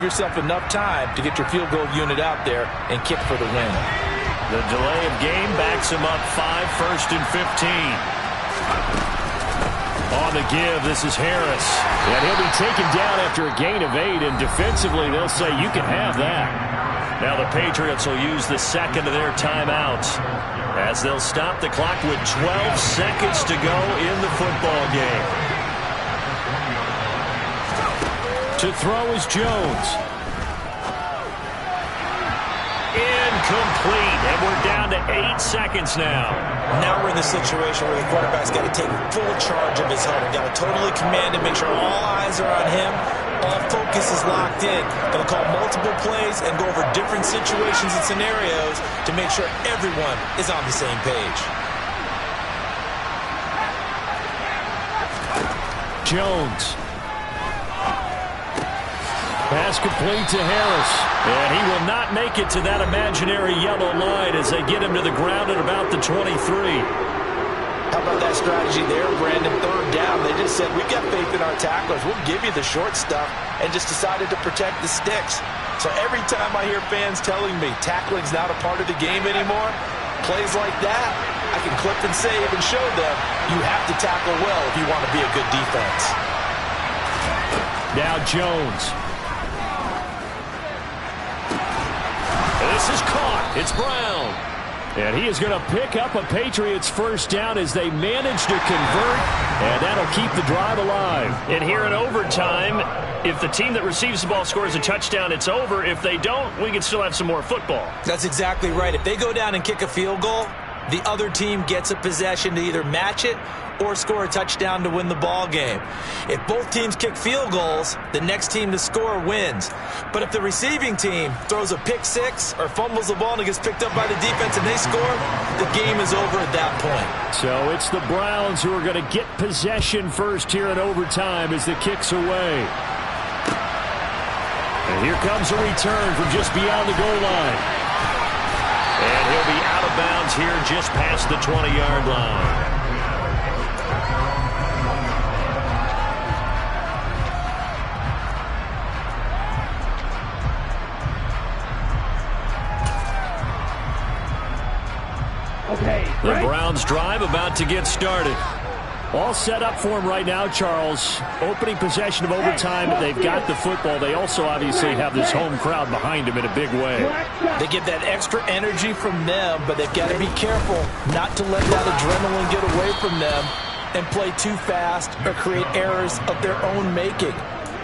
yourself enough time to get your field goal unit out there and kick for the win. The delay of game backs him up 5, 1st and 15. On the give, this is Harris. And he'll be taken down after a gain of 8, and defensively they'll say you can have that. Now the Patriots will use the second of their timeouts as they'll stop the clock with 12 seconds to go in the football game. To throw is Jones. Incomplete, and we're down to 8 seconds now. Now we're in the situation where the quarterback's got to take full charge of his helmet. Got to totally command it, make sure all eyes are on him. All focus is locked in. Going to call multiple plays and go over different situations and scenarios to make sure everyone is on the same page. Jones. Pass complete to Harris. And he will not make it to that imaginary yellow line as they get him to the ground at about the 23. How about that strategy there, Brandon? 3rd down. They just said, we've got faith in our tacklers. We'll give you the short stuff, and just decided to protect the sticks. So every time I hear fans telling me tackling's not a part of the game anymore, plays like that, I can clip and save and show them you have to tackle well if you want to be a good defense. Now Jones. This is caught. It's Brown. And he is going to pick up a Patriots first down as they manage to convert, and that'll keep the drive alive. And here in overtime, if the team that receives the ball scores a touchdown, it's over. If they don't, we can still have some more football. That's exactly right. If they go down and kick a field goal, the other team gets a possession to either match it or score a touchdown to win the ball game. If both teams kick field goals, the next team to score wins. But if the receiving team throws a pick six or fumbles the ball and it gets picked up by the defense and they score, the game is over at that point. So it's the Browns who are going to get possession first here in overtime as the kick's away. And here comes a return from just beyond the goal line. And he'll be out of bounds here just past the 20-yard line. The Browns drive about to get started. All set up for them right now, Charles. Opening possession of overtime. They've got the football. They also obviously have this home crowd behind them in a big way. They get that extra energy from them, but they've got to be careful not to let that adrenaline get away from them and play too fast or create errors of their own making.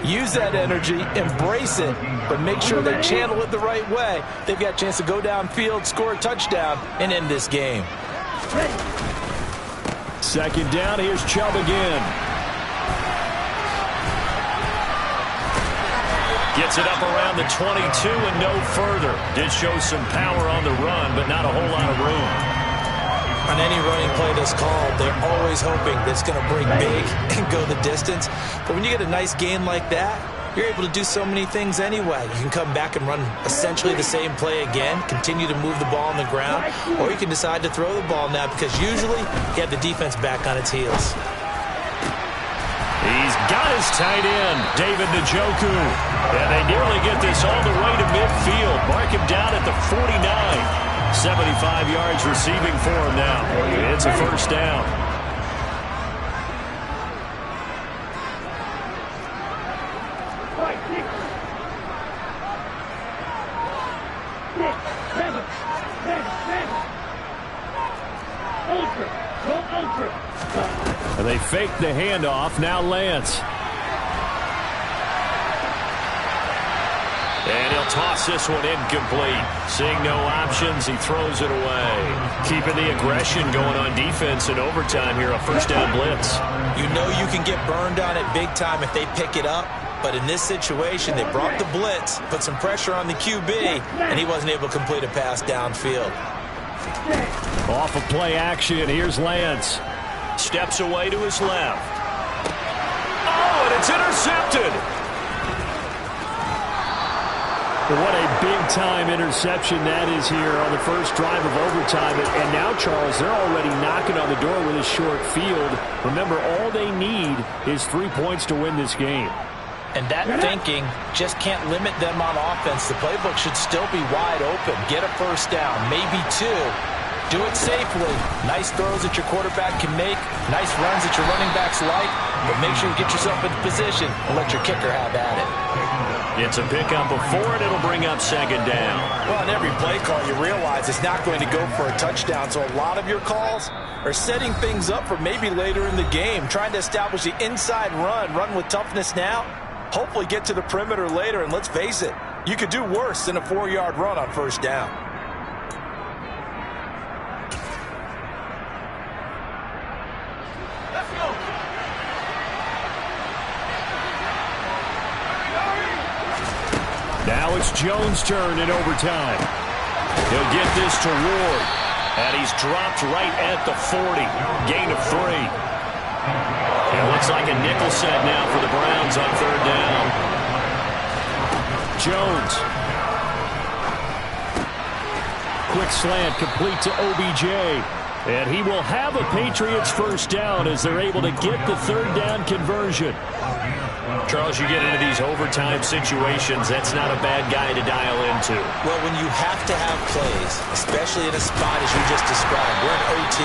Use that energy, embrace it, but make sure they channel it the right way. They've got a chance to go downfield, score a touchdown, and end this game. Second down, here's Chubb again. Gets it up around the 22 and no further. Did show some power on the run, but not a whole lot of room. On any running play that's called, they're always hoping that it's going to break big and go the distance. But when you get a nice gain like that, you're able to do so many things anyway. You can come back and run essentially the same play again, continue to move the ball on the ground, or you can decide to throw the ball now because usually you have the defense back on its heels. He's got his tight end, David Njoku. And they nearly get this all the way to midfield. Mark him down at the 49. 75 yards receiving for him now. It's a first down. And they fake the handoff. Now Lance. And he'll toss this one incomplete. Seeing no options, he throws it away. Keeping the aggression going on defense in overtime here, a first down blitz. You know you can get burned on it big time if they pick it up. But in this situation, they brought the blitz, put some pressure on the QB, and he wasn't able to complete a pass downfield. Off of play action, here's Lance. Steps away to his left. Oh, and it's intercepted. What a big-time interception that is here on the first drive of overtime. And now, Charles, they're already knocking on the door with a short field. Remember, all they need is 3 points to win this game. And that thinking just can't limit them on offense. The playbook should still be wide open. Get a first down, maybe two. Do it safely. Nice throws that your quarterback can make. Nice runs that your running backs like. But make sure you get yourself into position and let your kicker have at it. It's a pickup of 4, and it'll bring up second down. Well, on every play call, you realize it's not going to go for a touchdown. So a lot of your calls are setting things up for maybe later in the game, trying to establish the inside run with toughness now. Hopefully get to the perimeter later, and let's face it, you could do worse than a 4-yard run on first down. Now it's Jones' turn in overtime. He'll get this to Ward. And he's dropped right at the 40. Gain of 3. It looks like a nickel set now for the Browns on third down. Jones. Quick slant complete to OBJ. And he will have a Patriots first down as they're able to get the third down conversion. Charles, you get into these overtime situations, that's not a bad guy to dial into. Well, when you have to have plays, especially in a spot as you just described, we're in OT,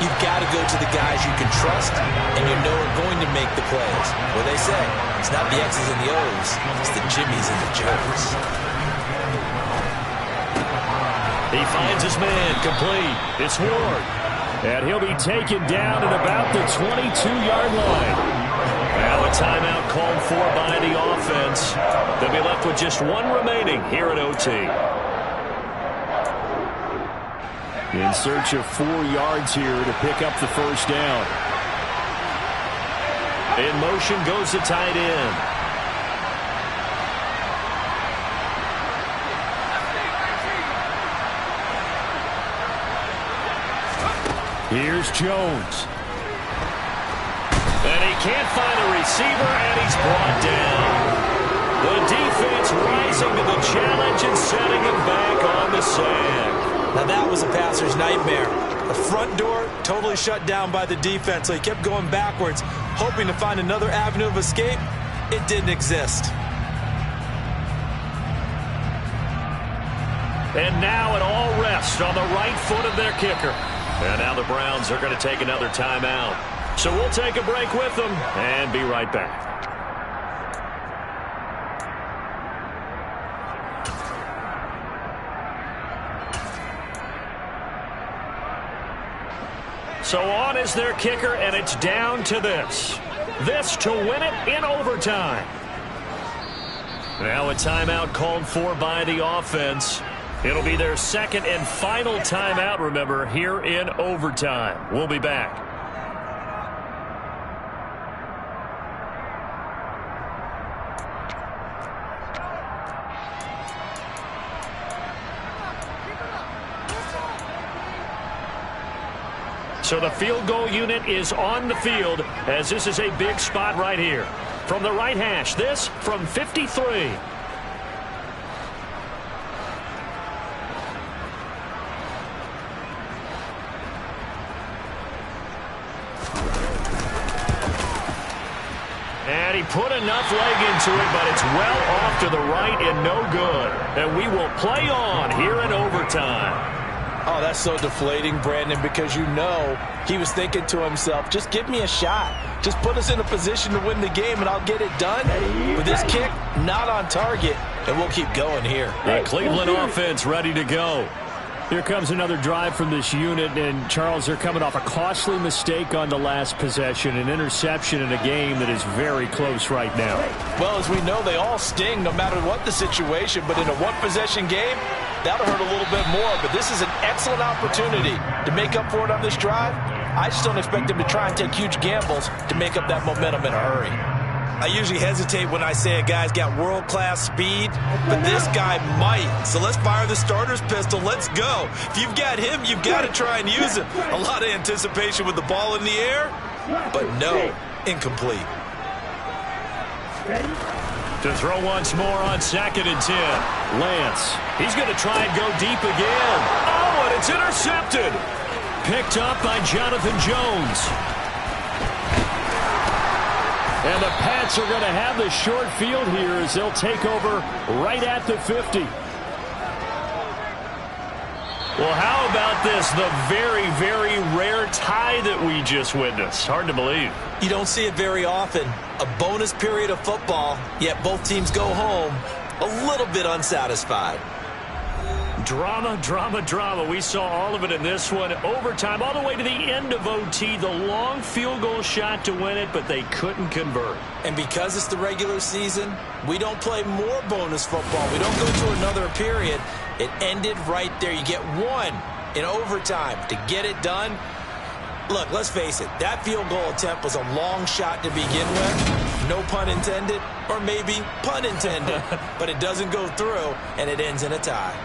you've got to go to the guys you can trust and you know are going to make the plays. What they say, it's not the X's and the O's, it's the Jimmies and the Joes. He finds his man complete. It's Ward. And he'll be taken down at about the 22-yard line. Now a timeout called for by the offense. They'll be left with just 1 remaining here at OT. In search of 4 yards here to pick up the first down. In motion goes the tight end. Here's Jones. And he can't find a receiver, and he's brought down. The defense rising to the challenge and setting him back on the sand. Now that was a passer's nightmare. The front door totally shut down by the defense, so he kept going backwards, hoping to find another avenue of escape. It didn't exist. And now it all rests on the right foot of their kicker. And now the Browns are going to take another timeout. So we'll take a break with them and be right back. So on is their kicker, and it's down to this. This to win it in overtime. Now a timeout called for by the offense. It'll be their second and final timeout, remember, here in overtime. We'll be back. So the field goal unit is on the field as this is a big spot right here. From the right hash, this from 53. And he put enough leg into it, but it's well off to the right and no good. And we will play on here in overtime. Oh, that's so deflating, Brandon, because you know he was thinking to himself, just give me a shot. Just put us in a position to win the game, and I'll get it done. With this kick, not on target, and we'll keep going here. The Cleveland offense ready to go. Here comes another drive from this unit, and Charles, they're coming off a costly mistake on the last possession, an interception in a game that is very close right now. Well, as we know, they all sting no matter what the situation, but in a one-possession game, that'll hurt a little bit more. But this is an excellent opportunity to make up for it on this drive. I just don't expect them to try and take huge gambles to make up that momentum in a hurry. I usually hesitate when I say a guy's got world-class speed, but this guy might. So let's fire the starter's pistol. Let's go. If you've got him, you've got to try and use him. A lot of anticipation with the ball in the air, but no, incomplete. To throw once more on 2nd and 10. Lance, he's going to try and go deep again. Oh, and it's intercepted. Picked up by Jonathan Jones. And the Pats are going to have the short field here as they'll take over right at the 50. Well, how about this? The very, very rare tie that we just witnessed. Hard to believe. You don't see it very often. A bonus period of football, yet both teams go home a little bit unsatisfied. Drama, drama, drama. We saw all of it in this one. Overtime, all the way to the end of OT. The long field goal shot to win it, but they couldn't convert. And because it's the regular season, we don't play more bonus football. We don't go to another period. It ended right there. You get one in overtime to get it done. Look, let's face it. That field goal attempt was a long shot to begin with. No pun intended, or maybe pun intended. But it doesn't go through, and it ends in a tie.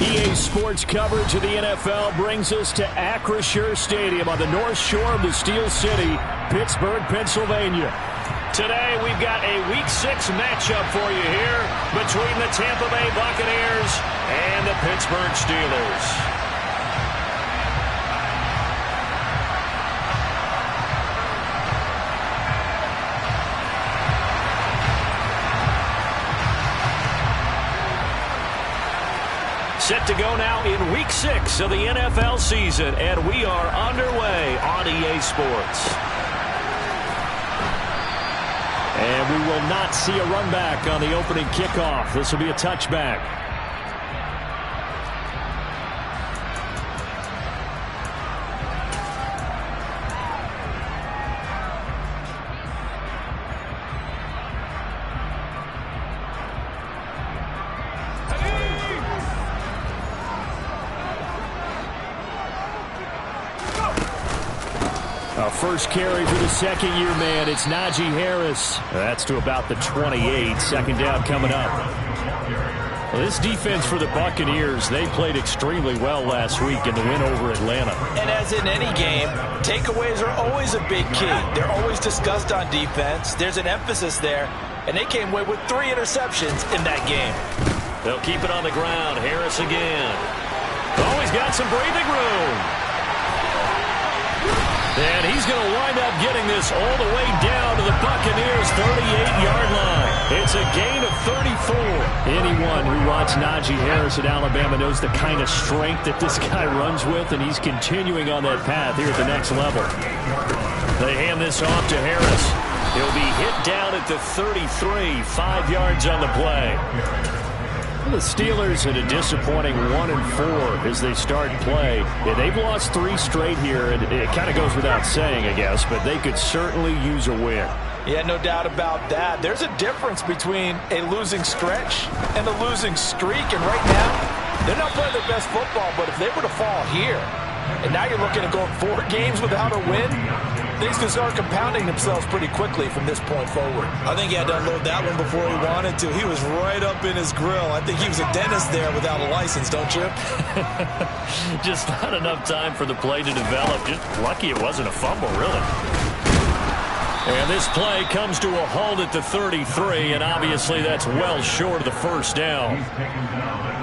EA Sports coverage of the NFL brings us to Acrisure Stadium on the north shore of the Steel City, Pittsburgh, Pennsylvania. Today, we've got a Week 6 matchup for you here between the Tampa Bay Buccaneers and the Pittsburgh Steelers. Set to go now in Week 6 of the NFL season, and we are underway on EA Sports. And we will not see a run back on the opening kickoff. This will be a touchback. First carry for the second-year man. It's Najee Harris. That's to about the 28. Second down coming up. Well, this defense for the Buccaneers, they played extremely well last week in the win over Atlanta. And as in any game, takeaways are always a big key. They're always discussed on defense. There's an emphasis there, and they came away with 3 interceptions in that game. They'll keep it on the ground. Harris again. Oh, he's got some breathing room. And he's going to wind up getting this all the way down to the Buccaneers' 38-yard line. It's a gain of 34. Anyone who watched Najee Harris at Alabama knows the kind of strength that this guy runs with, and he's continuing on that path here at the next level. They hand this off to Harris. He'll be hit down at the 33, 5 yards on the play. The Steelers had a disappointing 1-4 as they start play. Yeah, they've lost 3 straight here, and it kind of goes without saying, I guess, but they could certainly use a win. Yeah, no doubt about that. There's a difference between a losing stretch and a losing streak, and right now, they're not playing their best football, but if they were to fall here, and now you're looking at going 4 games without a win, things can start compounding themselves pretty quickly from this point forward. I think he had to unload that one before he wanted to. He was right up in his grill. I think he was a dentist there without a license, don't you? Just not enough time for the play to develop. Just lucky it wasn't a fumble, really. And this play comes to a halt at the 33, and obviously that's well short of the first down.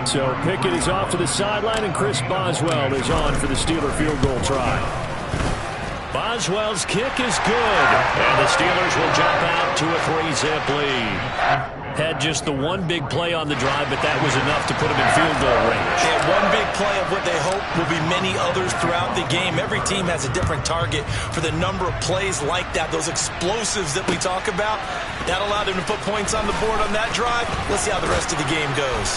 So Pickett is off to the sideline, and Chris Boswell is on for the Steeler field goal try. Boswell's kick is good, and the Steelers will jump out to a 3-zip lead. Had just the one big play on the drive, but that was enough to put them in field goal range. And one big play of what they hope will be many others throughout the game. Every team has a different target for the number of plays like that, those explosives that we talk about. That allowed them to put points on the board on that drive. Let's see how the rest of the game goes.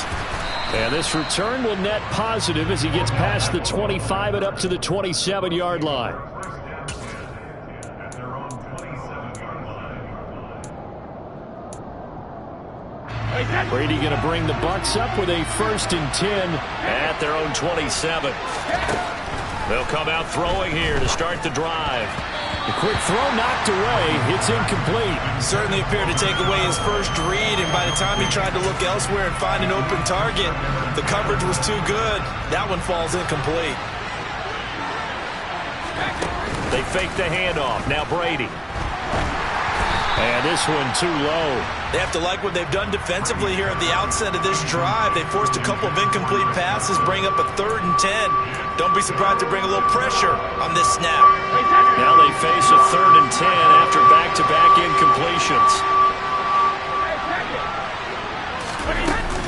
And this return will net positive as he gets past the 25 and up to the 27-yard line. Brady going to bring the Bucs up with a 1st and 10 at their own 27. They'll come out throwing here to start the drive. The quick throw knocked away. It's incomplete. Certainly appeared to take away his first read, and by the time he tried to look elsewhere and find an open target, the coverage was too good. That one falls incomplete. They fake the handoff. Now Brady. And this one too low. They have to like what they've done defensively here at the outset of this drive. They forced a couple of incomplete passes, bring up a 3rd and 10. Don't be surprised to bring a little pressure on this snap. Now they face a 3rd and 10 after back-to-back incompletions.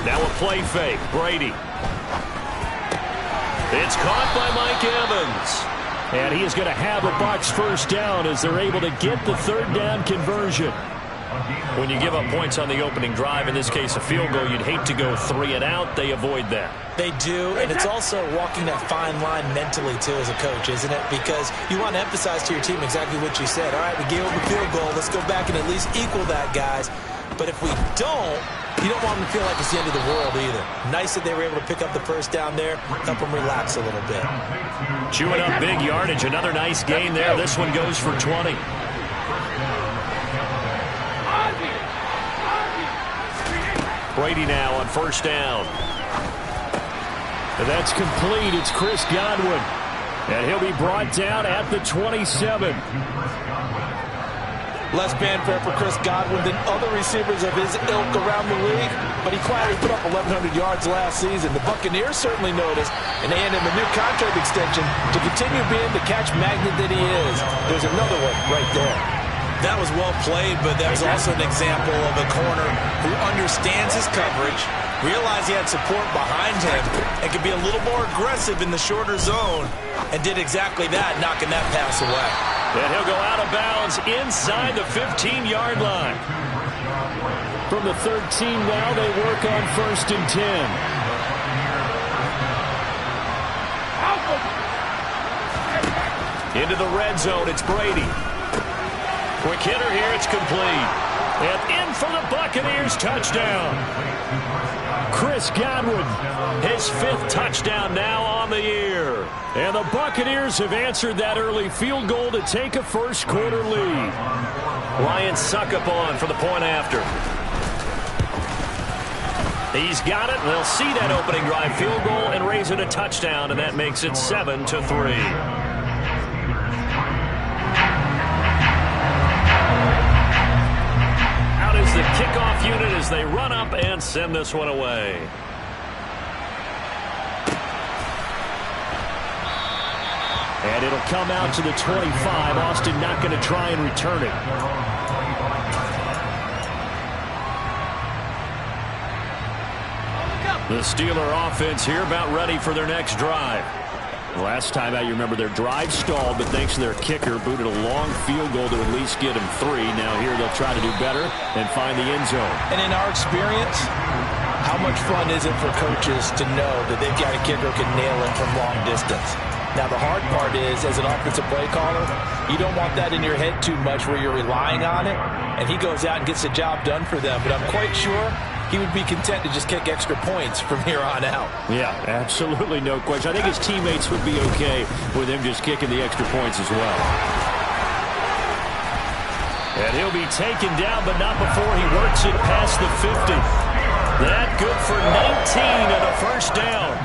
Now a play fake. Brady. It's caught by Mike Evans. And he is going to have a Bucs first down as they're able to get the 3rd down conversion. When you give up points on the opening drive, in this case a field goal, you'd hate to go 3 and out. They avoid that. They do, and it's also walking that fine line mentally, too, as a coach, isn't it? Because you want to emphasize to your team exactly what you said. All right, we gave up a field goal. Let's go back and at least equal that, guys. But if we don't, you don't want them to feel like it's the end of the world either. Nice that they were able to pick up the first down there, help them relax a little bit. Chewing up big yardage. Another nice gain there. This one goes for 20. Brady now on first down. And that's complete. It's Chris Godwin. And he'll be brought down at the 27. Less fanfare for Chris Godwin than other receivers of his ilk around the league, but he quietly put up 1,100 yards last season. The Buccaneers certainly noticed, and they handed him a new contract extension to continue being the catch magnet that he is. There's another one right there. That was well played, but that was also an example of a corner who understands his coverage, realized he had support behind him, and could be a little more aggressive in the shorter zone, and did exactly that, knocking that pass away. And he'll go out of bounds inside the 15-yard line. From the 13 now, they work on 1st and 10. Into the red zone, it's Brady. Quick hitter here, it's complete. And in for the Buccaneers, touchdown. Chris Godwin, his 5th touchdown now on the year. And the Buccaneers have answered that early field goal to take a first-quarter lead. Ryan Succop on for the point after. He's got it. They'll see that opening drive field goal and raise it a touchdown, and that makes it 7-3. The kickoff unit as they run up and send this one away. And it'll come out to the 25. Austin not going to try and return it. The Steeler offense here about ready for their next drive. Last time out, you remember their drive stalled, but thanks to their kicker, booted a long field goal to at least get them 3. Now here they'll try to do better and find the end zone. And in our experience, how much fun is it for coaches to know that they've got a kicker who can nail it from long distance? Now the hard part is, as an offensive play caller, you don't want that in your head too much where you're relying on it, and he goes out and gets the job done for them. But I'm quite sure he would be content to just kick extra points from here on out. Yeah, absolutely no question. I think his teammates would be okay with him just kicking the extra points as well. And he'll be taken down, but not before he works it past the 50. That good for 19 and a first down.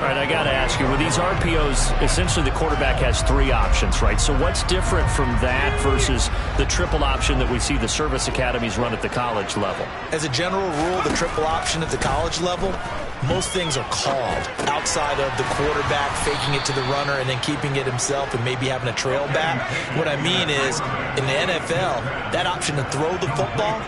All right, I got to ask you, with these RPOs, essentially the quarterback has 3 options, right? So what's different from that versus the triple option that we see the service academies run at the college level? As a general rule, the triple option at the college level, most things are called outside of the quarterback faking it to the runner and then keeping it himself and maybe having a trail back. What I mean is, in the NFL, that option to throw the football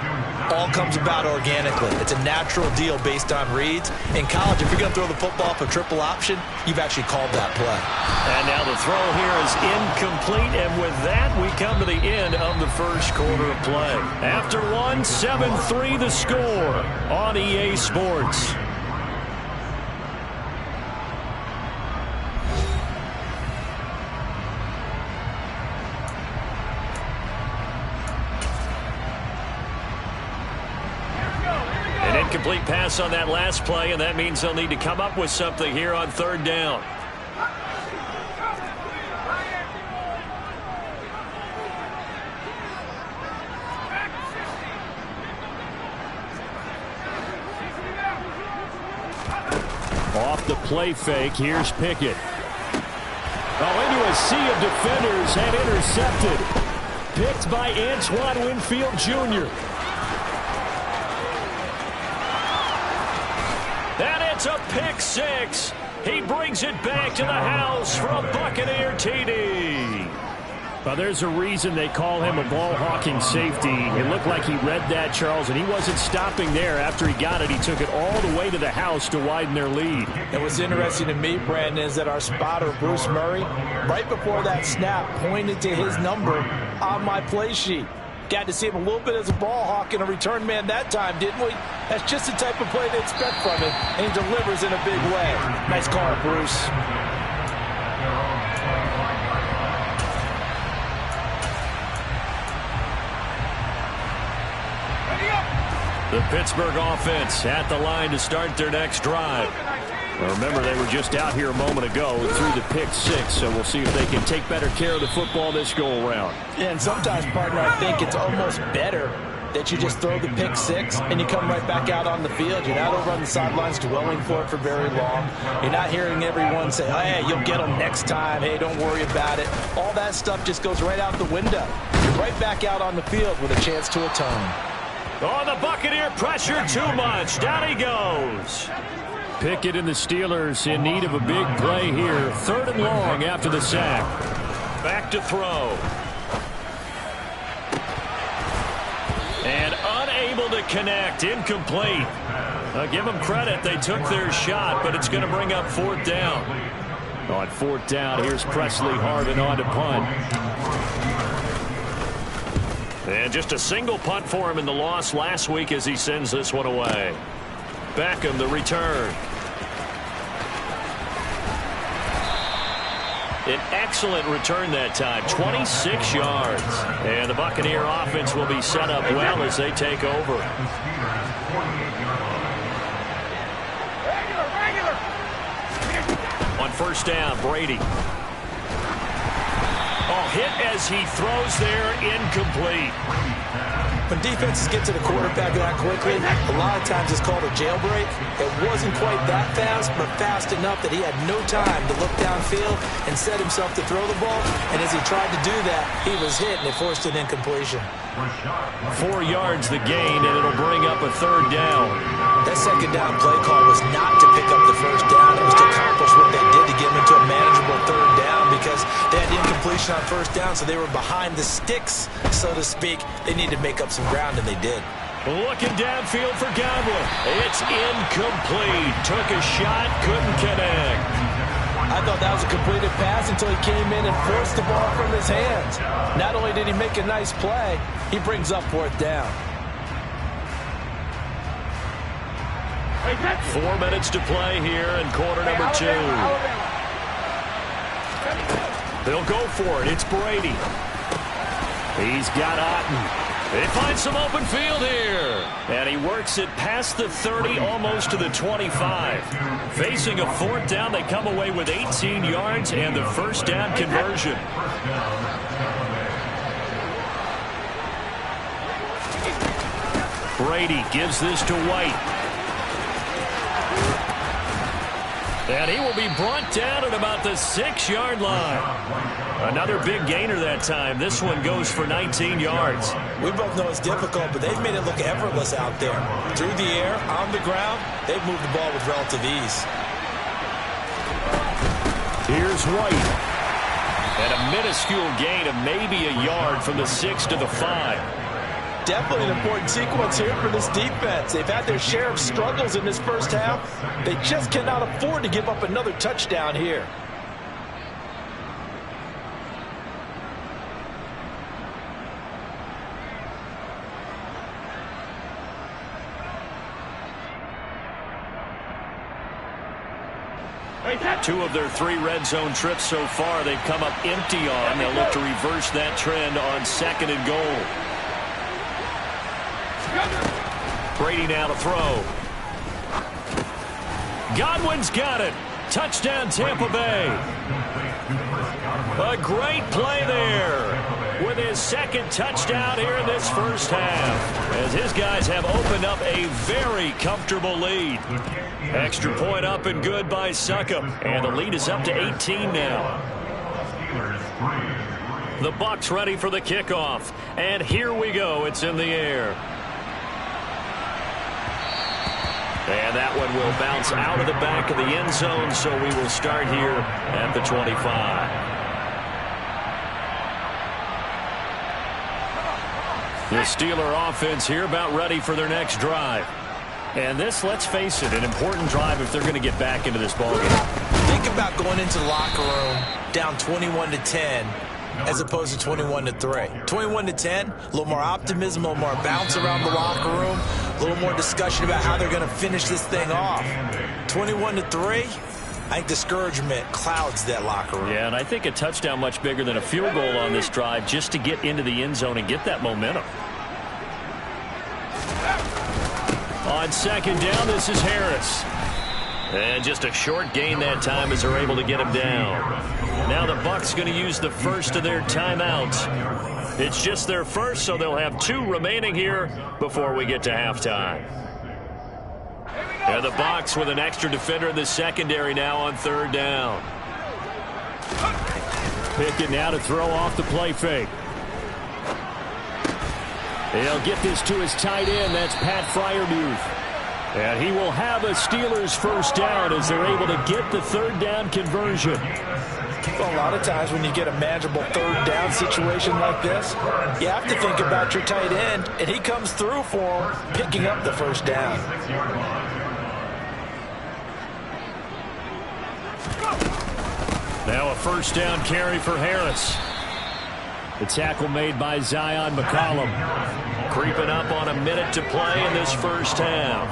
all comes about organically. It's a natural deal based on reads. In college, if you're going to throw the football off a triple option, you've actually called that play. And now the throw here is incomplete, and with that, we come to the end of the first quarter of play. After 1, 7-3 the score on EA Sports. Incomplete pass on that last play, and that means they'll need to come up with something here on 3rd down. Off the play fake, here's Pickett. Into a sea of defenders and intercepted. Picked by Antoine Winfield Jr. And it's a pick 6. He brings it back to the house for a Buccaneer TD. Well, there's a reason they call him a ball-hawking safety. It looked like he read that, Charles, and he wasn't stopping there. After he got it, he took it all the way to the house to widen their lead. And what's interesting to me, Brandon, is that our spotter, Bruce Murray, right before that snap, pointed to his number on my play sheet. Got to see him a little bit as a ball hawk and a return man that time, didn't we? That's just the type of play they expect from him, and he delivers in a big way. Nice call, Bruce. The Pittsburgh offense at the line to start their next drive. Well, remember, they were just out here a moment ago through the pick 6, so we'll see if they can take better care of the football this go-around. Yeah, and sometimes, partner, I think it's almost better that you just throw the pick six and you come right back out on the field. You're not over on the sidelines dwelling for it for very long. You're not hearing everyone say, oh, hey, you'll get them next time. Hey, don't worry about it. All that stuff just goes right out the window. You're right back out on the field with a chance to atone. Oh, the Buccaneer pressure too much. Down he goes. Pickett and the Steelers in need of a big play here. 3rd and long after the sack. Back to throw. And unable to connect. Incomplete. Give them credit. They took their shot, but it's going to bring up 4th down. On 4th down, here's Presley Harvin on to punt. And just a single punt for him in the loss last week as he sends this one away. Beckham, the return. An excellent return that time, 26 yards. And the Buccaneer offense will be set up well as they take over. On 1st down, Brady. Oh, hit as he throws there, incomplete. When defenses get to the quarterback that quickly, a lot of times it's called a jailbreak. It wasn't quite that fast, but fast enough that he had no time to look downfield and set himself to throw the ball. And as he tried to do that, he was hit, and it forced an incompletion. 4 yards the gain, and it'll bring up a 3rd down. That 2nd down play call was not to pick up the 1st down. It was to accomplish what they did to get him into a manageable 3rd down because they had incompletion on 1st down, so they were behind the sticks, so to speak. They needed to make up some ground, and they did. Looking downfield for Godwin. It's incomplete. Took a shot, couldn't connect. I thought that was a completed pass until he came in and forced the ball from his hands. Not only did he make a nice play, he brings up 4th down. 4 minutes to play here in quarter number 2. They'll go for it. It's Brady. He's got Otten. They find some open field here. And he works it past the 30, almost to the 25. Facing a 4th down, they come away with 18 yards and the 1st down conversion. Brady gives this to White. And he will be brought down at about the 6-yard line. Another big gainer that time. This one goes for 19 yards. We both know it's difficult, but they've made it look effortless out there. Through the air, on the ground, they've moved the ball with relative ease. Here's White. And a minuscule gain of maybe a yard from the 6 to the 5. Definitely an important sequence here for this defense. They've had their share of struggles in this 1st half. They just cannot afford to give up another touchdown here. Two of their 3 red zone trips so far they've come up empty on. They'll look to reverse that trend on 2nd and goal. Brady now to throw. Godwin's got it. Touchdown, Tampa Bay. A great play there with his 2nd touchdown here in this 1st half, as his guys have opened up a very comfortable lead. Extra point up and good by Succop, and the lead is up to 18 now. The Bucs ready for the kickoff, and here we go. It's in the air. And that one will bounce out of the back of the end zone, so we will start here at the 25. The Steeler offense here about ready for their next drive. And this, let's face it, an important drive if they're going to get back into this ballgame. Think about going into the locker room down 21-10 as opposed to 21-3. 21-10, a little more optimism, a little more bounce around the locker room, a little more discussion about how they're going to finish this thing off. 21-3, I think discouragement clouds that locker room. Yeah, and I think a touchdown much bigger than a field goal on this drive just to get into the end zone and get that momentum. On 2nd down, this is Harris. And just a short gain that time as they're able to get him down. Now the Bucs going to use the first of their timeouts. It's just their first, so they'll have 2 remaining here before we get to halftime. And the Bucs with an extra defender in the secondary now on 3rd down. Pickett now to throw off the play fake. He'll get this to his tight end. That's Pat Freiermuth. And he will have a Steelers first down as they're able to get the 3rd down conversion. Well, a lot of times when you get a manageable 3rd down situation like this, you have to think about your tight end, and he comes through for him, picking up the first down. Now a first down carry for Harris. The tackle made by Zion McCollum. Creeping up on a minute to play in this first half.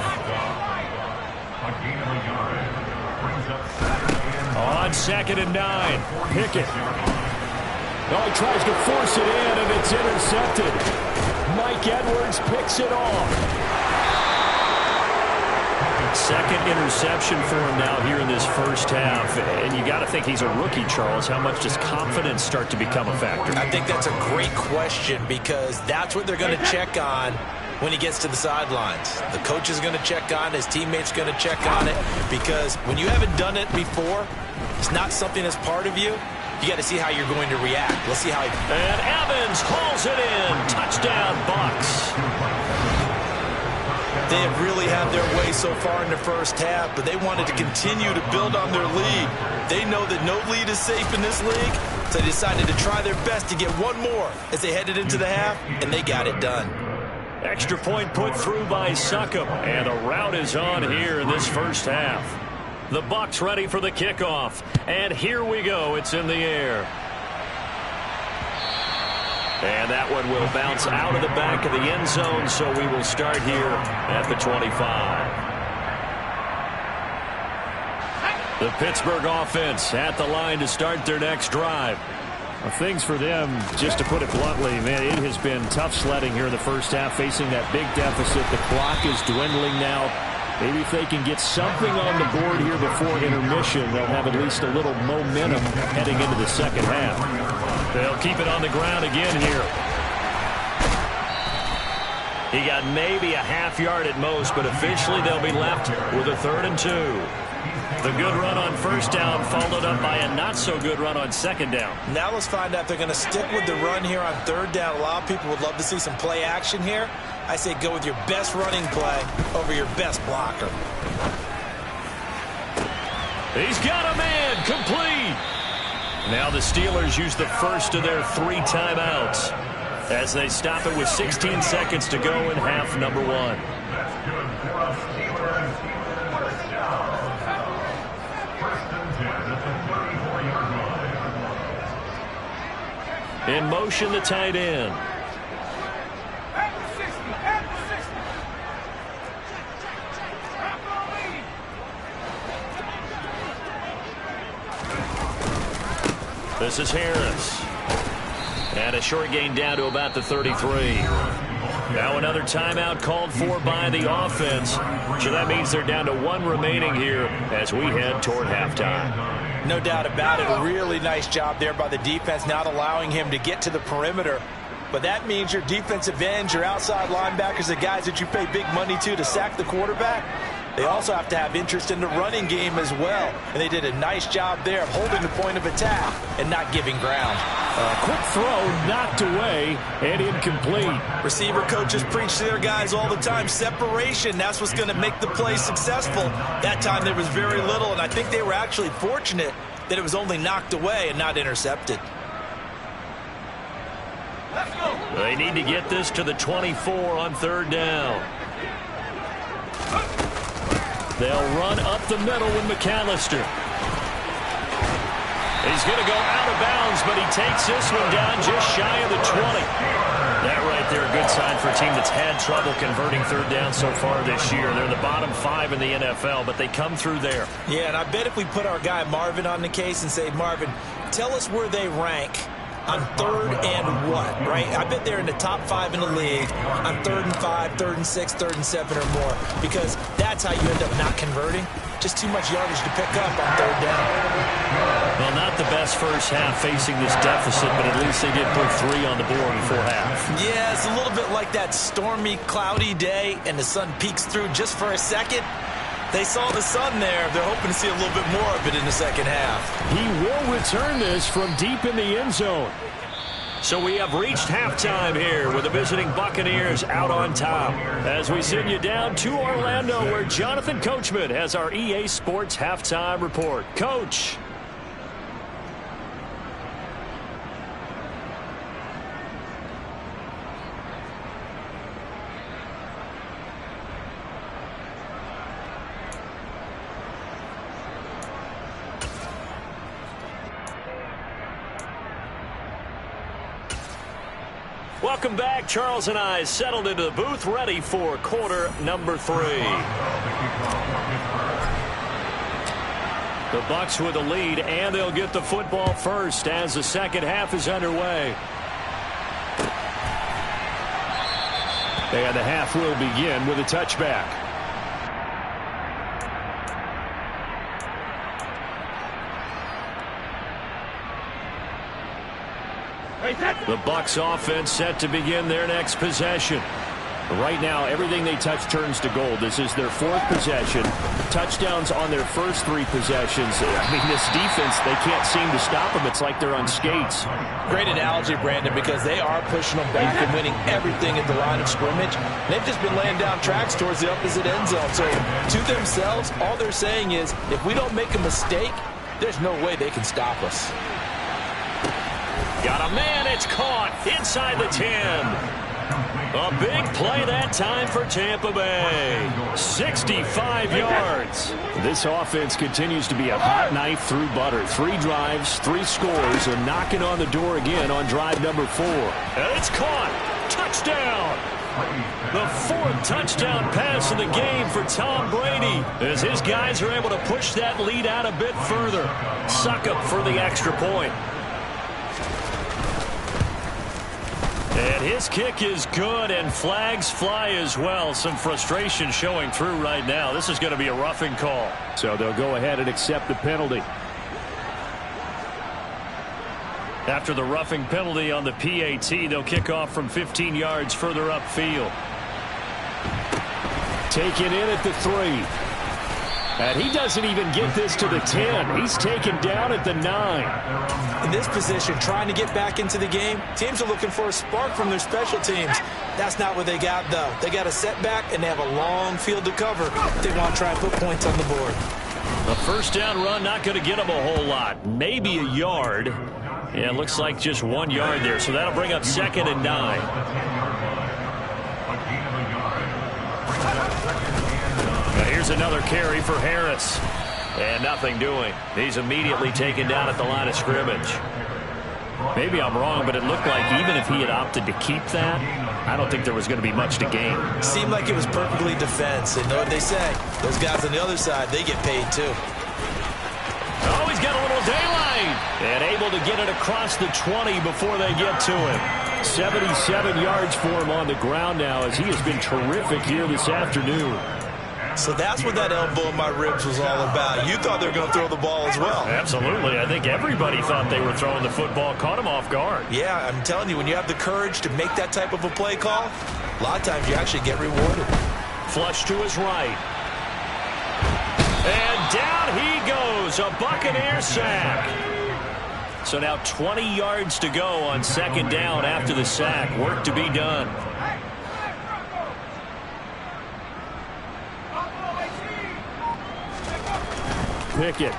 On 2nd and 9, Pickett. Oh, he tries to force it in, and it's intercepted. Mike Edwards picks it off. 2nd interception for him now here in this first half. And you got to think he's a rookie, Charles. How much does confidence start to become a factor? I think that's a great question because that's what they're going to check on when he gets to the sidelines. The coach is going to check on it. His teammates going to check on it because when you haven't done it before, it's not something that's part of you. You got to see how you're going to react. Let's see how he... And Evans hauls it in. Touchdown, Bucs. They have really had their way so far in the first half, but they wanted to continue to build on their lead. They know that no lead is safe in this league, so they decided to try their best to get one more as they headed into the half, and they got it done. Extra point put through by Succop, and a rout is on here in this first half. The Bucs ready for the kickoff, and here we go. It's in the air. And that one will bounce out of the back of the end zone, so we will start here at the 25. The Pittsburgh offense at the line to start their next drive. Well, things for them, just to put it bluntly, man, it has been tough sledding here in the first half, facing that big deficit. The clock is dwindling now. Maybe if they can get something on the board here before intermission, they'll have at least a little momentum heading into the second half. They'll keep it on the ground again here. He got maybe a half yard at most, but officially they'll be left with a 3rd and 2. The good run on first down followed up by a not-so-good run on second down. Now let's find out if they're going to stick with the run here on 3rd down. A lot of people would love to see some play action here. I say go with your best running play over your best blocker. He's got a man, complete. Now the Steelers use the first of their 3 timeouts as they stop it with 16 seconds to go in half number 1. In motion, the tight end. This is Harris. And a short gain down to about the 33. Now another timeout called for by the offense. So that means they're down to 1 remaining here as we head toward halftime. No doubt about it. A really nice job there by the defense, not allowing him to get to the perimeter. But that means your defensive ends, your outside linebackers, the guys that you pay big money to sack the quarterback, they also have to have interest in the running game as well. And they did a nice job there of holding the point of attack and not giving ground. Quick throw knocked away and incomplete. Receiver coaches preach to their guys all the time. Separation, that's what's going to make the play successful. That time there was very little, and I think they were actually fortunate that it was only knocked away and not intercepted. They need to get this to the 24 on 3rd down. They'll run up the middle with McAllister. He's going to go out of bounds, but he takes this one down just shy of the 20. That right there, a good sign for a team that's had trouble converting 3rd down so far this year. They're in the bottom 5 in the NFL, but they come through there. Yeah, and I bet if we put our guy Marvin on the case and say, Marvin, tell us where they rank on 3rd and what, right? I bet they're in the top 5 in the league on 3rd and 5, 3rd and 6, 3rd and 7 or more, because that's how you end up not converting. Just too much yardage to pick up on 3rd down. Well, not the best first half facing this deficit, but at least they did put 3 on the board before half. Yeah, it's a little bit like that stormy, cloudy day, and the sun peeks through just for a second. They saw the sun there. They're hoping to see a little bit more of it in the second half. He will return this from deep in the end zone. So we have reached halftime here with the visiting Buccaneers out on top. As we send you down to Orlando, where Jonathan Coachman has our EA Sports halftime report. Coach. Welcome back. Charles and I settled into the booth, ready for quarter number 3. The Bucs with the lead, and they'll get the football first as the second half is underway. And the half will begin with a touchback. The Bucs offense set to begin their next possession. Right now, everything they touch turns to gold. This is their 4th possession. Touchdowns on their first 3 possessions. I mean, this defense, they can't seem to stop them. It's like they're on skates. Great analogy, Brandon, because they are pushing them back and winning everything at the line of scrimmage. They've just been laying down tracks towards the opposite end zone. So to themselves, all they're saying is, if we don't make a mistake, there's no way they can stop us. Got a man, it's caught inside the 10. A big play that time for Tampa Bay. 65 yards. This offense continues to be a hot knife through butter. 3 drives, 3 scores, and knocking on the door again on drive number 4. And it's caught. Touchdown. The 4th touchdown pass of the game for Tom Brady, as his guys are able to push that lead out a bit further. Suck up for the extra point. And his kick is good, and flags fly as well. Some frustration showing through right now. This is going to be a roughing call. So they'll go ahead and accept the penalty. After the roughing penalty on the PAT, they'll kick off from 15 yards further upfield. Taken in at the 3. And he doesn't even get this to the 10. He's taken down at the 9. In this position, trying to get back into the game, teams are looking for a spark from their special teams. That's not what they got, though. They got a setback, and they have a long field to cover. They want to try and put points on the board. A first down run, not going to get them a whole lot. Maybe a yard. Yeah, it looks like just 1 yard there. So that'll bring up 2nd and 9. Here's another carry for Harris. And nothing doing. He's immediately taken down at the line of scrimmage. Maybe I'm wrong, but it looked like even if he had opted to keep that, I don't think there was going to be much to gain. Seemed like it was perfectly defense. And know what they say? Those guys on the other side, they get paid too. Oh, he's got a little daylight. And able to get it across the 20 before they get to him. 77 yards for him on the ground now, as he has been terrific here this afternoon. So that's what that elbow in my ribs was all about. You thought they were going to throw the ball as well. Absolutely. I think everybody thought they were throwing the football. Caught him off guard. Yeah, I'm telling you, when you have the courage to make that type of a play call, a lot of times you actually get rewarded. Flush to his right. And down he goes. A Buccaneer sack. So now 20 yards to go on 2nd down after the sack. Work to be done. Pickett.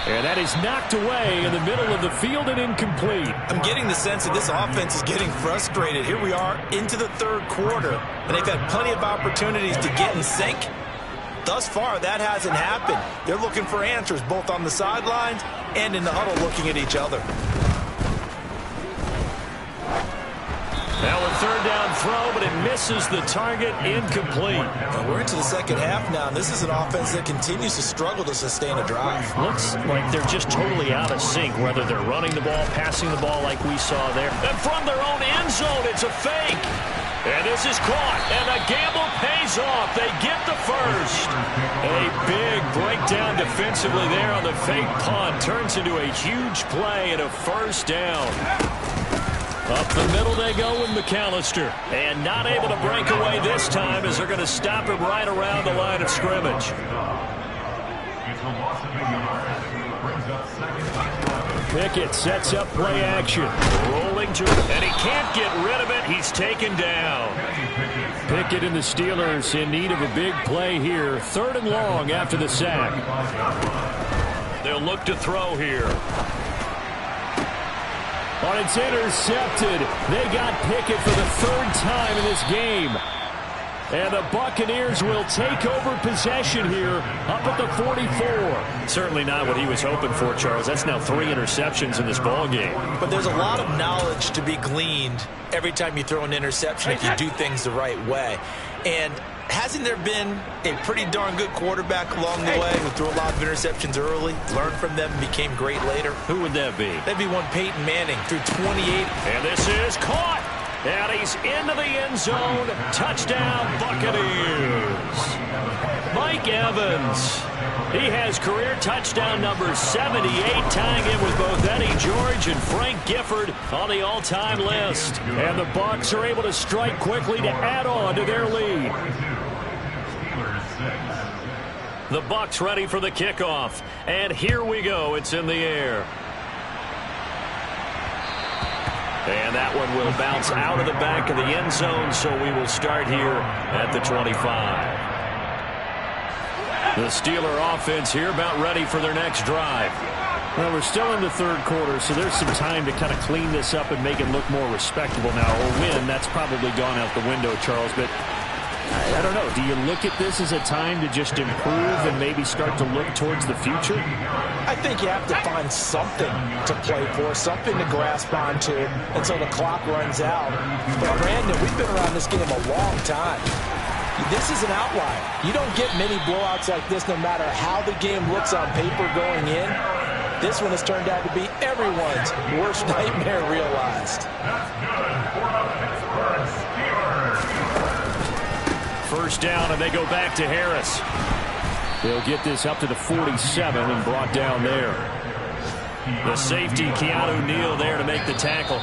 And that is knocked away in the middle of the field and incomplete. I'm getting the sense that this offense is getting frustrated. Here we are into the 3rd quarter, and they've had plenty of opportunities to get in sync. Thus far, that hasn't happened. They're looking for answers both on the sidelines and in the huddle looking at each other. Now a third down throw, but it misses the target, incomplete. And we're into the second half now, and this is an offense that continues to struggle to sustain a drive. Looks like they're just totally out of sync, whether they're running the ball, passing the ball like we saw there. And from their own end zone, it's a fake. And this is caught, and the gamble pays off. They get the first. A big breakdown defensively there on the fake punt. Turns into a huge play and a first down. Up the middle they go with McAllister. And not able to break away this time as they're going to stop him right around the line of scrimmage. Pickett sets up play action. Rolling to it, and he can't get rid of it. He's taken down. Pickett and the Steelers in need of a big play here. 3rd and long after the sack. They'll look to throw here. But it's intercepted. They got Pickett for the 3rd time in this game. And the Buccaneers will take over possession here up at the 44. Certainly not what he was hoping for, Charles. That's now 3 interceptions in this ball game. But there's a lot of knowledge to be gleaned every time you throw an interception if you do things the right way. And hasn't there been a pretty darn good quarterback along the way who threw a lot of interceptions early, learned from them, and became great later? Who would that be? That'd be one Peyton Manning, threw 28. And this is caught. And he's into the end zone. Touchdown, Buccaneers. Mike Evans. He has career touchdown number 78, tying him with both Eddie George and Frank Gifford on the all-time list. And the Bucs are able to strike quickly to add on to their lead. The Bucs ready for the kickoff. And here we go. It's in the air. And that one will bounce out of the back of the end zone, so we will start here at the 25. The Steeler offense here about ready for their next drive. Well, we're still in the 3rd quarter, so there's some time to kind of clean this up and make it look more respectable now. Or win, that's probably gone out the window, Charles, but I don't know. Do you look at this as a time to just improve and maybe start to look towards the future? I think you have to find something to play for, something to grasp onto until the clock runs out. But, Brandon, we've been around this game a long time. This is an outlier. You don't get many blowouts like this no matter how the game looks on paper going in. This one has turned out to be everyone's worst nightmare realized. First down, and they go back to Harris. They'll get this up to the 47 and brought down there. The safety, Keanu Neal, there to make the tackle.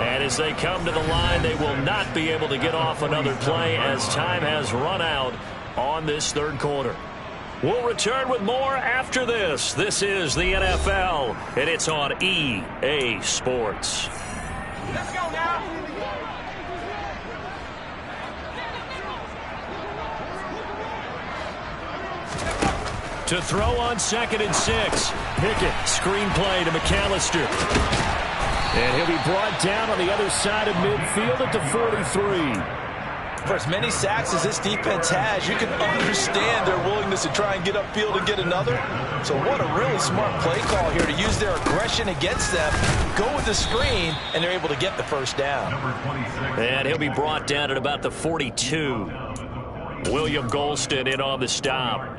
And as they come to the line, they will not be able to get off another play as time has run out on this 3rd quarter. We'll return with more after this. This is the NFL, and it's on EA Sports. Let's go now. To throw on 2nd and 6. Pickett, screen play to McAllister. And he'll be brought down on the other side of midfield at the 43. For as many sacks as this defense has, you can understand their willingness to try and get upfield and get another. So what a really smart play call here to use their aggression against them, go with the screen, and they're able to get the first down. And he'll be brought down at about the 42. William Golston in on the stop.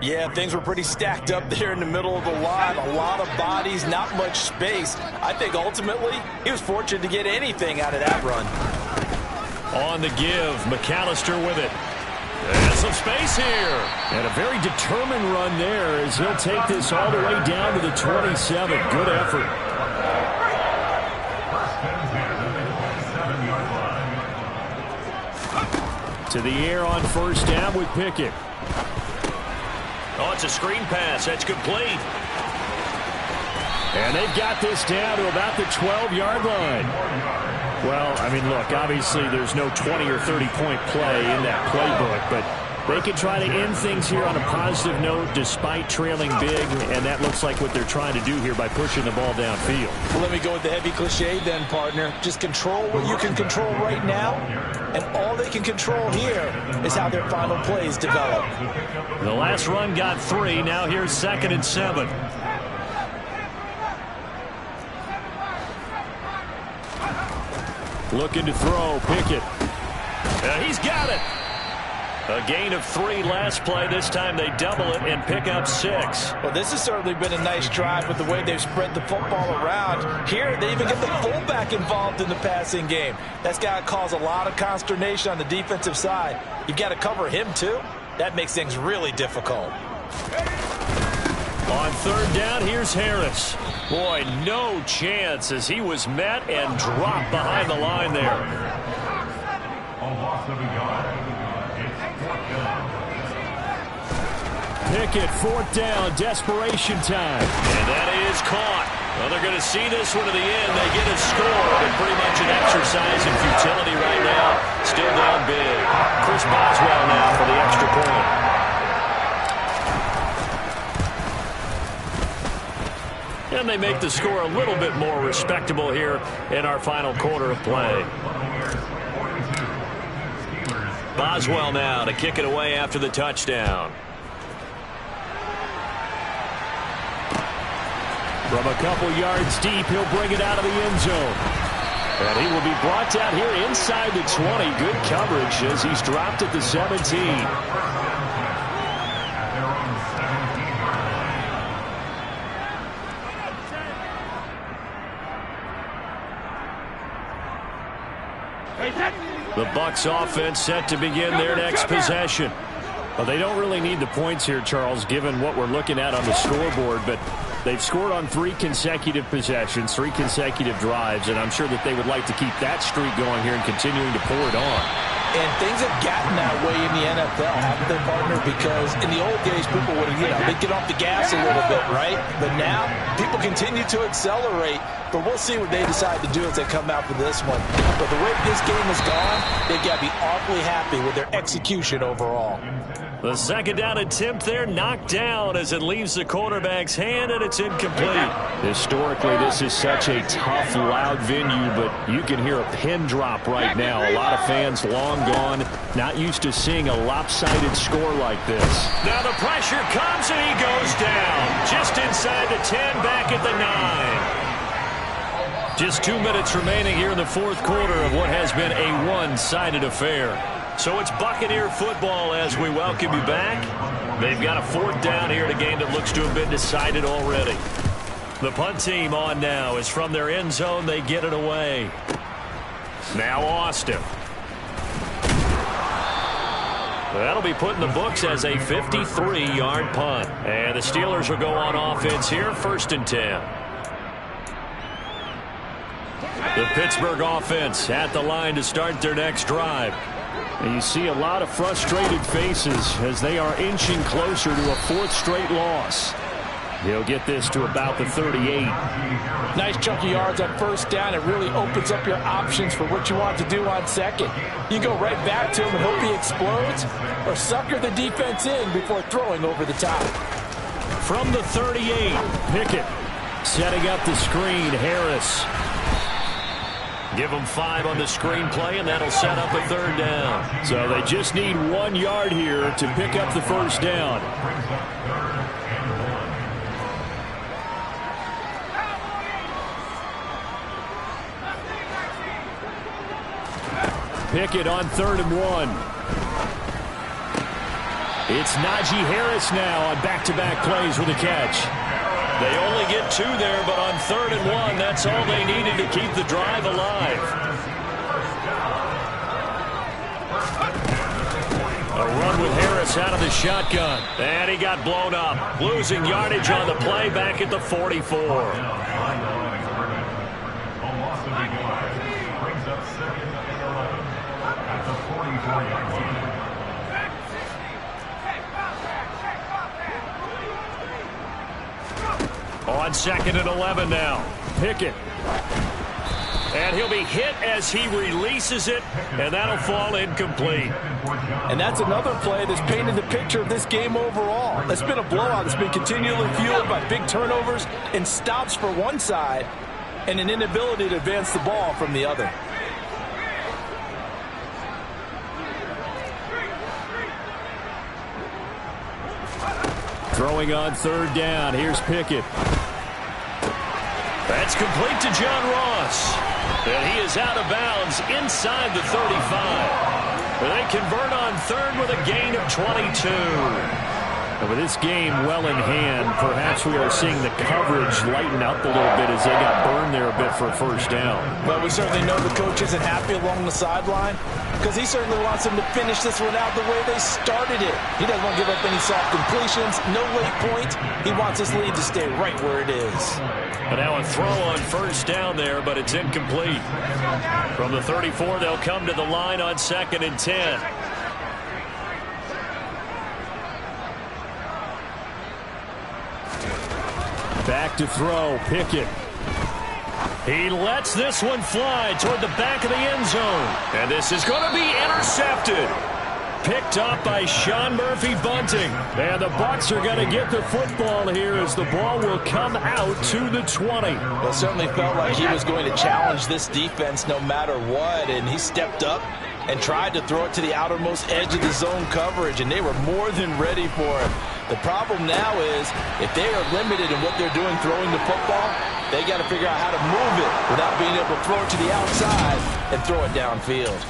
Yeah, things were pretty stacked up there in the middle of the line. A lot of bodies, not much space. I think ultimately he was fortunate to get anything out of that run. On the give, McAllister with it. And some space here. And a very determined run there as he'll take this all the way down to the 27. Good effort. To the air on first down with Pickett. Oh, it's a screen pass. That's complete. And they've got this down to about the 12-yard line. Well, I mean, look, obviously there's no 20 or 30-point play in that playbook, but they can try to end things here on a positive note despite trailing big, and that looks like what they're trying to do here by pushing the ball downfield. Well, let me go with the heavy cliche then, partner. Just control what you can control right now, and all they can control here is how their final plays develop. The last run got 3. Now here's 2nd and 7. Looking to throw. Pickett. He's got it. A gain of 3 last play. This time they double it and pick up 6. Well, this has certainly been a nice drive with the way they've spread the football around. Here, they even get the fullback involved in the passing game. That's got to cause a lot of consternation on the defensive side. You've got to cover him, too. That makes things really difficult. On 3rd down, here's Harris. Boy, no chance as he was met and dropped behind the line there. Pickett, 4th down, desperation time. And that is caught. Well, they're going to see this one to the end. They get a score, but pretty much an exercise in futility right now. Still down big. Chris Boswell now for the extra point. And they make the score a little bit more respectable here in our final quarter of play. Boswell now to kick it away after the touchdown. From a couple yards deep, he'll bring it out of the end zone. And he will be brought down here inside the 20. Good coverage as he's dropped at the 17. The Bucs offense set to begin their next possession. Well, they don't really need the points here, Charles, given what we're looking at on the scoreboard, but they've scored on 3 consecutive possessions, 3 consecutive drives, and I'm sure that they would like to keep that streak going here and continuing to pour it on. And things have gotten that way in the NFL, haven't they, partner? Because in the old days, people would, they'd get off the gas a little bit, right? But now, people continue to accelerate. But we'll see what they decide to do as they come out for this one. But the way this game has gone, they've got to be awfully happy with their execution overall. The 2nd down attempt there knocked down as it leaves the quarterback's hand, and it's incomplete. Historically, this is such a tough, loud venue, but you can hear a pin drop right now. A lot of fans long gone, not used to seeing a lopsided score like this. Now the pressure comes, and he goes down. Just inside the 10, back at the 9. Just 2 minutes remaining here in the 4th quarter of what has been a one-sided affair. So it's Buccaneer football as we welcome you back. They've got a 4th down here in a game that looks to have been decided already. The punt team on now is from their end zone. They get it away. Now Austin. That'll be put in the books as a 53-yard punt. And the Steelers will go on offense here, 1st and 10. The Pittsburgh offense at the line to start their next drive. And you see a lot of frustrated faces as they are inching closer to a 4th straight loss. He'll get this to about the 38. Nice chunky yards on 1st down. It really opens up your options for what you want to do on 2nd. You go right back to him and hope he explodes, or sucker the defense in before throwing over the top. From the 38, Pickett setting up the screen. Harris. Give them 5 on the screenplay, and that'll set up a 3rd down. So they just need 1 yard here to pick up the 1st down. Pickett on 3rd and 1. It's Najee Harris now on back-to-back plays with a catch. They only get 2 there, but on 3rd and 1, that's all they needed to keep the drive alive. A run with Harris out of the shotgun. And he got blown up. Losing yardage on the play back at the 44. On 2nd and 11 now. Pickett. And he'll be hit as he releases it, and that'll fall incomplete. And that's another play that's painted the picture of this game overall. It's been a blowout that's been continually fueled by big turnovers and stops for one side and an inability to advance the ball from the other. Throwing on 3rd down. Here's Pickett. That's complete to John Ross. And he is out of bounds inside the 35. They convert on third with a gain of 22. And with this game well in hand, perhaps we are seeing the coverage lighten up a little bit as they got burned there a bit for a first down. Well, we certainly know the coach isn't happy along the sideline because he certainly wants them to finish this one out the way they started it. He doesn't want to give up any soft completions, no late points. He wants his lead to stay right where it is. But now a throw on first down there, but it's incomplete. From the 34, they'll come to the line on 2nd and 10. Back to throw, Pickett. He lets this one fly toward the back of the end zone. And this is going to be intercepted. Picked up by Sean Murphy-Bunting. And the Bucs are going to get the football here as the ball will come out to the 20. Well, it certainly felt like he was going to challenge this defense no matter what, and he stepped up and tried to throw it to the outermost edge of the zone coverage, and they were more than ready for it. The problem now is if they are limited in what they're doing throwing the football, they got to figure out how to move it without being able to throw it to the outside and throw it downfield.